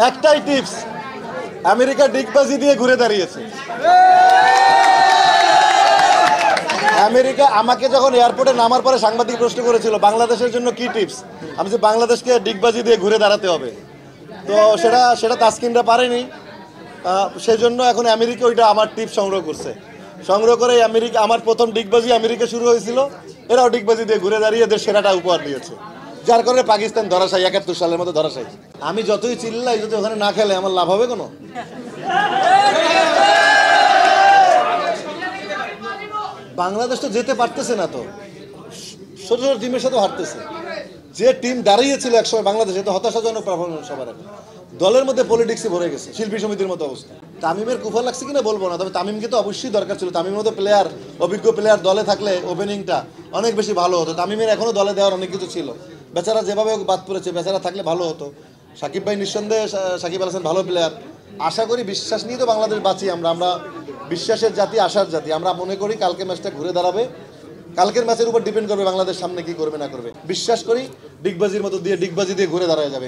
একটাই tips, America ডিগবাজি দিয়ে ঘুরে দাঁড়িয়েছে। আমেরিকা আমাকে যখন এয়ারপোর্টে নামার পরে সাংবাদিক প্রশ্ন করেছিল বাংলাদেশের জন্য কি টিপস, আমি যে বাংলাদেশকে ডিগবাজি দিয়ে ঘুরে দাঁড়াতে হবে, তো সেটা তাসকিনরা পারেনি। সেই জন্য এখন আমেরিকা ওইটা আমার টিপস সংগ্রহ করে আমেরিকা, আমার প্রথম ডিগবাজি আমেরিকা শুরু হয়েছিল, এরাও ডিগবাজি দিয়ে ঘুরে দাঁড়িয়ে এদের সেরাটা উপহার দিয়েছে, যার কারণে পাকিস্তান ধরাশায়ী, ৭১ সালের মতো ধরাশায়ী। আমি যতই চিল্লাই, যদি ওখানে না খেলে আমার লাভ হবে কোনো? বাংলাদেশ তো যেতে পারতেছে না, তো ছোট ছোট টিমের সাথে হারতেছে। যে টিম দাঁড়িয়েছিল একসময় বাংলাদেশে, তো হতাশাজনক পারফরমেন্স সবার। দলের মধ্যে পলিটিক্সে ভরে গেছে, শিল্পী সমিতির মতো অবস্থা। তামিমের কুফল লাগছে কিনা বলবো না, তবে তামিমকে তো অবশ্যই দরকার ছিল। তামিমের মতো প্লেয়ার, অভিজ্ঞ প্লেয়ার দলে থাকলে ওপেনিংটা অনেক বেশি ভালো হতো। তামিমের এখনো দলে দেওয়ার অনেক কিছু ছিল, বেচারা যেভাবে বাদ পড়েছে, বেচারা থাকলে ভালো হতো। সাকিব ভাই নিঃসন্দেহে, সাকিব আল হাসান ভালো প্লেয়ার। আশা করি, বিশ্বাস নিয়ে তো বাংলাদেশ বাঁচি আমরা বিশ্বাসের জাতি, আশার জাতি। আমরা মনে করি কালকে ম্যাচটা ঘুরে দাঁড়াবে। কালকের ম্যাচের উপর ডিপেন্ড করবে বাংলাদেশ সামনে কি করবে না করবে। বিশ্বাস করি ডিগবাজির মতো দিয়ে, ডিগবাজি দিয়ে ঘুরে দাঁড়ায় যাবে।